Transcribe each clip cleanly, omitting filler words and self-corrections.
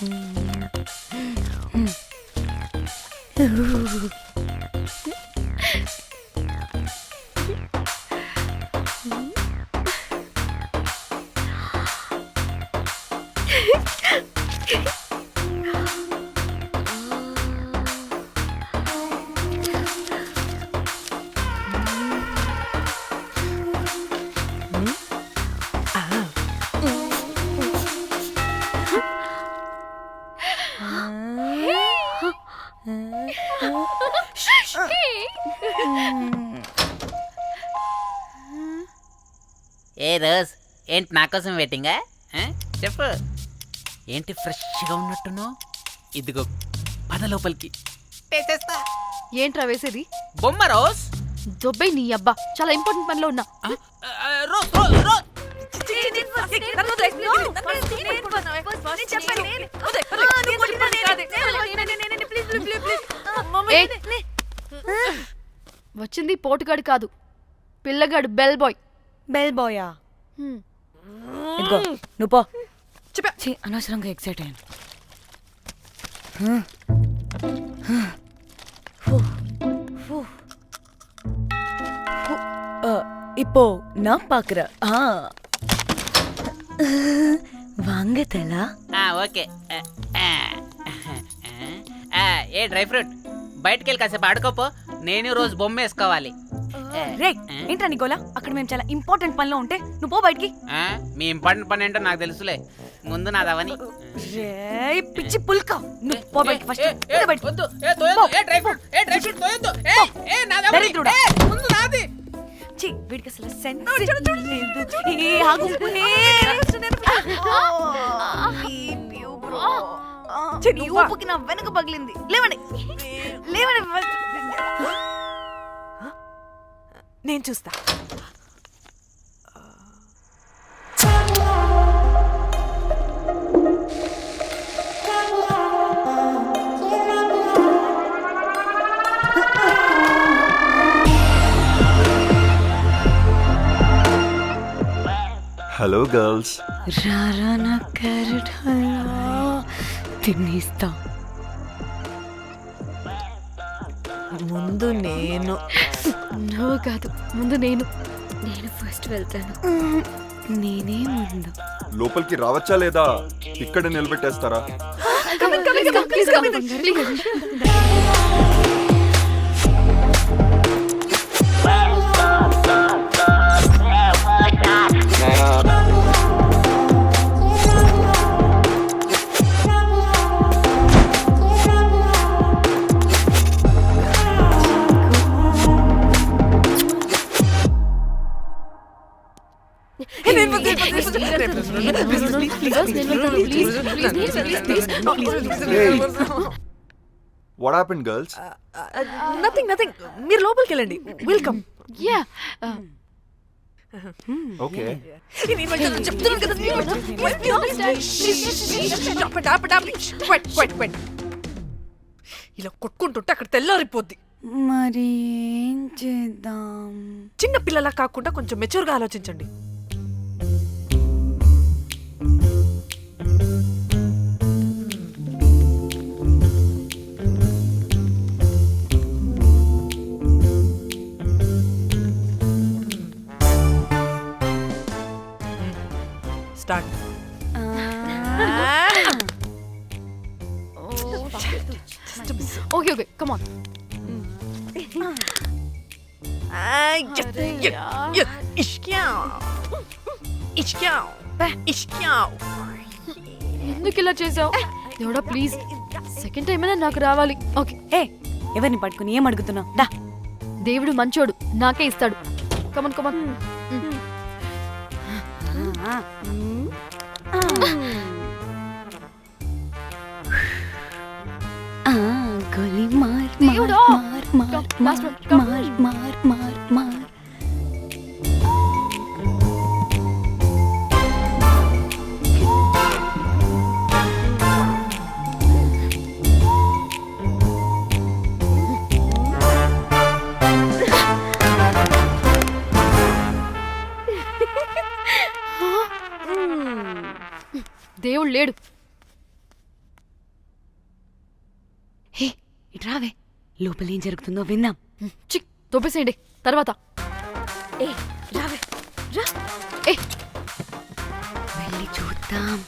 ఏ rose ఏంటి నా కోసం వెయిటింగా? చెప్పు ఏంటి ఫ్రెష్గా ఉన్నట్టును? ఇదిగో పద లోపలికి చేస్తా. ఏంట్రా వేసేది? బొమ్మ రోజ్. దొబ్బై నీ అబ్బా, చాలా ఇంపార్టెంట్ పనిలో ఉన్నా. వచ్చింది పోటుగాడు కాదు, పిల్లగాడు బెల్ బాయ్. బెల్ బాయా? ఇదిగో నువ్వు పో. అనవసరంగా ఎక్సైట్ అయ్యాను. இப்போ நான் பாக்குறேன். வாங்க தலா. ఓకే. ఏ డ్రై ఫ్రూట్, బయటికి వెళ్ళి కాసేపు ఆడుకోపో. నేను రోజు బొమ్మ వేసుకోవాలి. రే ఏంట్రా నికోలా, అక్కడ మేము చాలా ఇంపార్టెంట్ పనిలో ఉంటే నువ్వు పో బయటికి. మీ ఇంపార్టెంట్ పని ఏంటో నాకు తెలుసులే, ముందు నాదవని. రే పిచ్చి పుల్క, నువ్వు పో బయటికి ఫస్ట్. వద్దు. ఏ డ్రై ఫ్రూట్, ఏ డ్రై ఫ్రూట్ తోయొద్దు. ఏ నాదవని. ముందు నాది. చి వీడికి అసలు సెన్స్ లేదు. ఏ ఆగు. నీ ఊపుకి నా వెనక పగిలింది. లేవండి లేవండి. నేను చూస్తా. Hello girls. రారా నా క్యారెట్ హల్వా తినేస్తా. ముందు నేను. నువ్వు కాదు, ముందు నేను. నేను ఫస్ట్ వెళ్తాను. నేనే ముందు. లోపలికి రావచ్చా లేదా ఇక్కడ నిలబెట్టేస్తారా? What happened, girls? Nothing. మీరు లోపలికి వెళ్ళండి. వెల్కమ్. యా. Okay. ఇలా కొట్టుకుంటుంటే అక్కడ తెల్లారిపోద్ది. మరి ఏం చేద్దాం? చిన్న పిల్లలా కాకుండా కొంచెం మెచ్యూర్గా ఆలోచించండి. స్టార్ట్. Okay come on. ఎందుకు ఇలా చేసావు? దేవుడా ప్లీజ్, సెకండ్ టైం అయినా నాకు రావాలి. ఓకే. ఎవరిని పట్టుకుని ఏం అడుగుతున్నావు? డా. దేవుడు మంచోడు, నాకే ఇస్తాడు. Come on come on. గోలీ మార్ దేవుడా. మార్ మార్ మార్ మార్ మార్ మార్. దేవుడు లేడు. ఇటు రావే, లోపల ఏం జరుగుతుందో విందాం. చిక్ తోపేసేయండి తర్వాత. ఏ రావే, రా, ఏ వెళ్ళి చూద్దాం.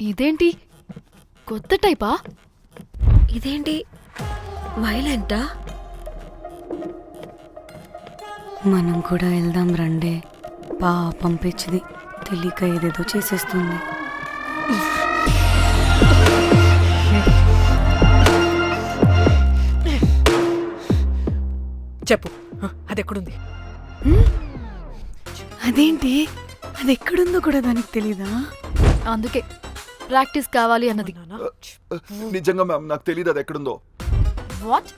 ఇదేంటి కొత్త టైపా? ఇదేంటి వైలెంటా? మనం కూడా వెళ్దాం రండే. పాపం పిచ్చిది, తెలియక ఏదేదో చేసేస్తుంది. చెప్పు, అది ఎక్కడుంది? అదేంటి, అది ఎక్కడుందో కూడా దానికి తెలీదా? అందుకే ప్రాక్టీస్ కావాలి అన్నది. నిజంగా మ్యామ్ నాకు తెలియదు అది ఎక్కడుందో. వాట్?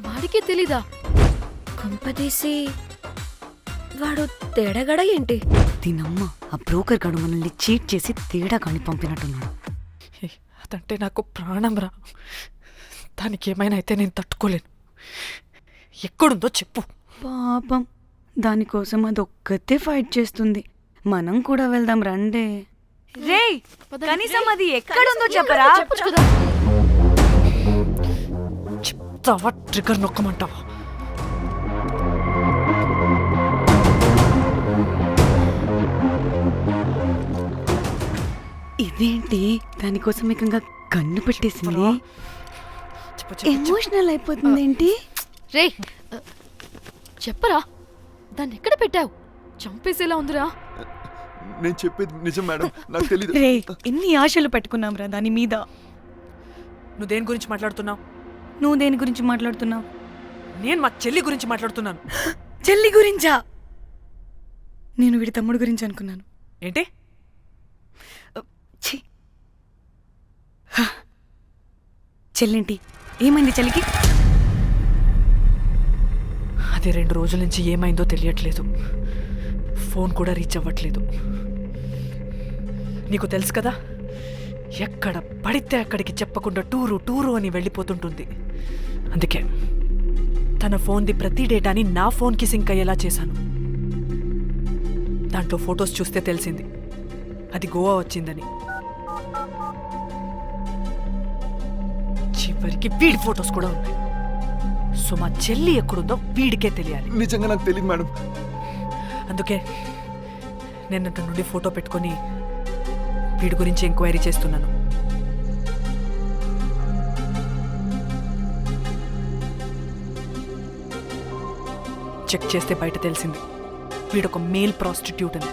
వాడికి తెలీదా? కొంపదీసి వాడు తేడాగడ ఏంటి? దీనమ్మ, ఆ బ్రోకర్ గాడు మనల్ని చీట్ చేసి తేడా కాని పంపినట్టున్నాడు. అదంటే నాకు ప్రాణం రా. దానికి ఏమైనా అయితే నేను తట్టుకోలేను. ఎక్కడుందో చెప్పు. పాపం, దానికోసం అది ఒక్కతే ఫైట్ చేస్తుంది. మనం కూడా వెళ్దాం రండే. రేయ్, కనీసం అది ఎక్కడుందో చెప్పరా? చెప్పొచ్చు కదా. చెప్తావా? ట్రిగర్ నొక్కమంటావా? ఇదేంటి, దానికోసం ఏకంగా కన్ను పెట్టేసింది. చెప్పు, చెప్పు, చెప్పు. ఎమోషనల్ అయిపోతుంది ఏంటి? రే చెప్పరా, దాన్ని ఎక్కడ పెట్టావు? చంపేసేలా ఉందిరా. నేను చెప్పేది నిజం మేడం, నాకు తెలియదు. రే, ఎన్ని ఆశలు పెట్టుకున్నాం రా దాని మీద. నువ్వు దేని గురించి మాట్లాడుతున్నావు? నువ్వు దేని గురించి మాట్లాడుతున్నావు? నేను మా చెల్లి గురించి మాట్లాడుతున్నాను. చెల్లి గురించా? నేను వీడి తమ్ముడు గురించి అనుకున్నాను. ఏంటి? ఛీ. హ. చెల్లింటి ఏమైంది చెల్లికి? అది 2 రోజుల నుంచి ఏమైందో తెలియట్లేదు. ఫోన్ కూడా రీచ్ అవ్వట్లేదు. నీకు తెలుసు కదా, ఎక్కడ పడితే అక్కడికి చెప్పకుండా టూరు అని వెళ్ళిపోతుంటుంది. అందుకే తన ఫోన్ది ప్రతి డేటాని నా ఫోన్కి సింక్ అయ్యేలా చేశాను. దాంట్లో ఫొటోస్ చూస్తే తెలిసింది అది గోవా వచ్చిందని. చివరికి వీడి ఫొటోస్ కూడా ఉన్నాయి. సో మా చెల్లి ఎక్కడుందో వీడికే తెలియాలి. నిజంగా నాకు తెలియదు మేడం. అందుకే నేను అతని నుండి ఫోటో పెట్టుకొని వీడి గురించి ఎంక్వైరీ చేస్తున్నాను. చెక్ చేస్తే బయట తెలిసింది వీడొక మేల్ ప్రాస్టిట్యూట్ అని.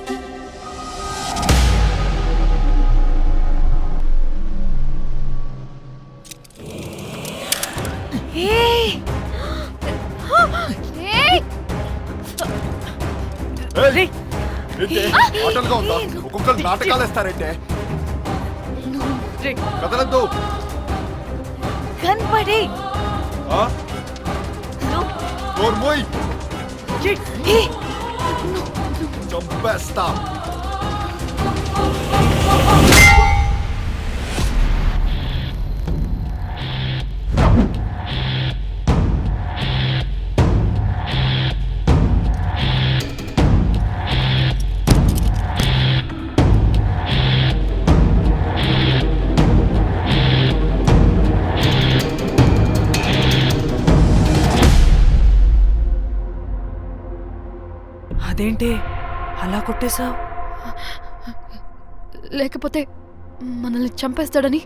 ఏయ్! ఏంటి? ఆటలుగా ఉందా? ఒక్కొక్కరు నాటకాలు వేస్తారంటే కదలద్దు. కనపడి ఆ? డోర్ మూయ్. చంపేస్తా. అదేంటి అలా కొట్టేశావు? లేకపోతే మనల్ని చంపేస్తాడని.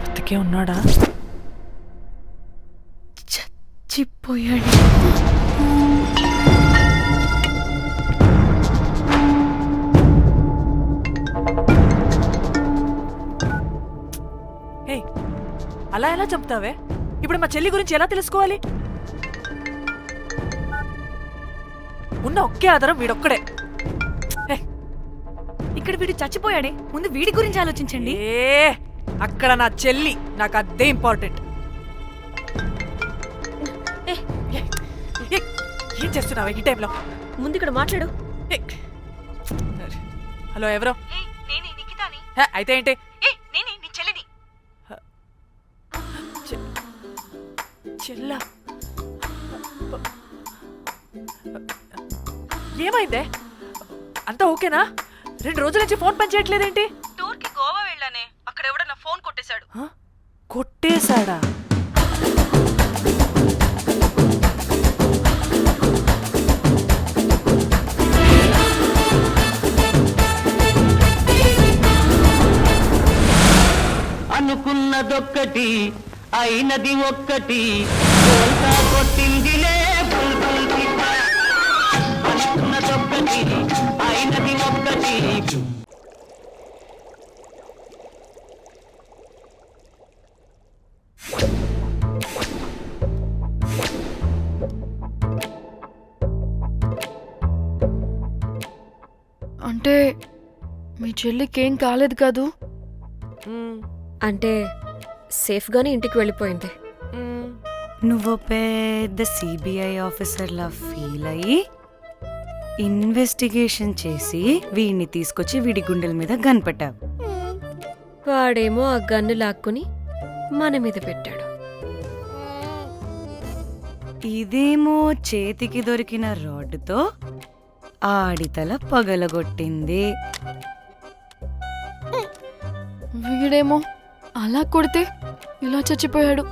బతికే ఉన్నాడా? చచ్చిపోయాడు. హే, అలా ఎలా చెప్తావే? ఇప్పుడు మా చెల్లి గురించి ఎలా తెలుసుకోవాలి? ఉన్న ఒకే ఆధారం వీడొక్కడే. ఇక్కడ వీడు చచ్చిపోయాడే, ముందు వీడి గురించి ఆలోచించండి. అక్కడ నా చెల్లి, నాకు అదే ఇంపార్టెంట్. ఏం చేస్తున్నావే ఈ టైంలో? ముందు ఇక్కడ మాట్లాడు. హలో ఎవరో? నేనే నిఖితాని. హే, అయితే ఏంటి? నేనే నీ చెల్లిని. చెల్లా ఏమైందే? అంతా ఓకేనా? 2 రోజుల నుంచి ఫోన్ పని చేయట్లేదేంటి? టూర్కి గోవా వెళ్ళానే, అక్కడ ఎవడో నా ఫోన్ కొట్టేశాడు. కొట్టేశాడా? అనుకున్నదొక్కటి అయినది ఒక్కటి బోల్తా కొట్టిందిలే బుల్బుల్ పిట్ట. అనుకున్నదొక్కటి అయినది ఒక్కటి. అంటే మీ చెల్లికేం కాలేదు కాదు? అంటే సేఫ్గానే ఇంటికి వెళ్ళిపోయింది. నువ్వు పెద్ద సిబిఐ ఆఫీసర్లా ఫీల్ అయ్యి ఇన్వెస్టిగేషన్ చేసి వీడిని తీసుకొచ్చి వీడి గుండెల మీద గన్ పెట్టావు. వాడేమో ఆ గన్ను లాక్కుని మన మీద పెట్టాడు. ఇదేమో చేతికి దొరికిన రాడ్డుతో ఆడితల పగలగొట్టింది. వీడేమో అలా కొడితే ఇలా చచ్చిపోయాడు.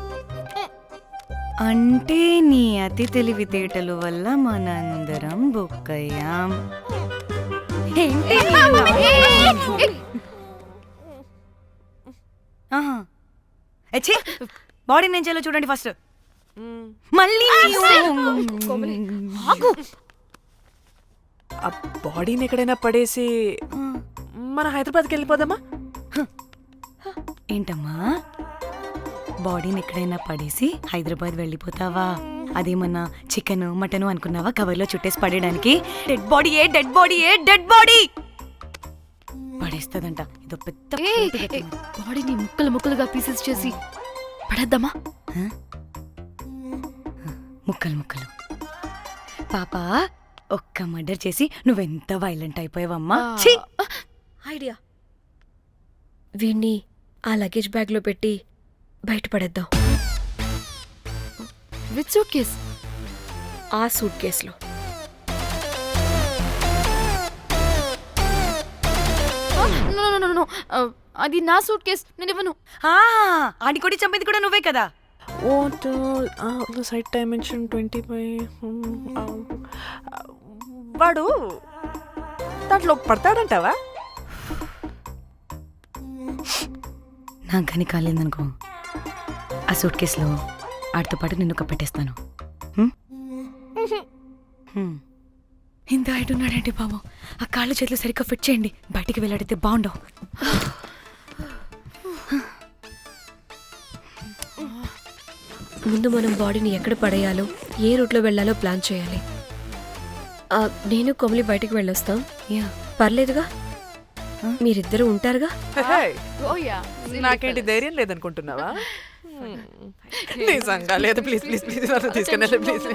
అంటే నీ అతి తెలివితేటలు వల్ల మనందరం బుక్కయ్యాం. ఏంటి? ఆహా. ఎచ్చి, బాడీ నేను చేయాలో చూడండి ఫస్ట్. మళ్ళీ ఆ బాడీని ఎక్కడైనా పడేసి మన హైదరాబాద్కి వెళ్ళిపోదామా? ఏంటమ్మా, బాడీని ఎక్కడైనా పడేసి హైదరాబాద్ వెళ్ళిపోతావా? అదేమన్నా చికెన్ మటన్ అనుకున్నావా కవర్లో చుట్టేసి పడేయడానికి? డెడ్ బాడీ ఏ డెడ్ బాడీ ఏ డెడ్ బాడీ పడేస్తుందంట. ఇదో పెద్ద బాడీని ముక్కలు ముక్కలుగా పీసెస్ చేసి పడేద్దామా? ముక్కలు ముక్కలు. పాప, ఒక్క మర్డర్ చేసి నువ్వెంత వైలెంట్ అయిపోయావమ్మా. ఛీ! ఐడియా, వీణ్ణి ఆ లగేజ్ బ్యాగ్లో పెట్టి బయటపడేద్దాం. With suitcase? ఆ సూట్ కేసులో. అది నా సూట్ కేస్, నేను ఇవ్వను. ఆడి కొడి చంపేది కూడా నువ్వే కదా. What the site dimension 25. వాడు దాంట్లో పడతాడంటావా? నాకు కానీ కాలేదనుకో, ఆ సూట్ కేసులో ఆడితో పాటు నిన్ను కప్పెట్టేస్తాను. ఇంత హైట్ ఉన్నాడంటే బాబు, ఆ కాళ్ళు చేతులు సరిగ్గా ఫిట్ చేయండి, బయటికి వెళ్ళాడితే బాగుండవు. ముందు మనం బాడీని ఎక్కడ పడేయాలో, ఏ రూట్లో వెళ్ళాలో ప్లాన్ చేయాలి. నేను కొమలి బయటికి వెళ్ళొస్తాం. పర్లేదుగా, మీరిద్దరూ ఉంటారుగా. నాకేంటి ధైర్యం లేదనుకుంటున్నావా? నిజంగా లేదు. ప్లీజ్ ప్లీజ్ ప్లీజ్ తీసుకెళ్ళి ప్లీజ్.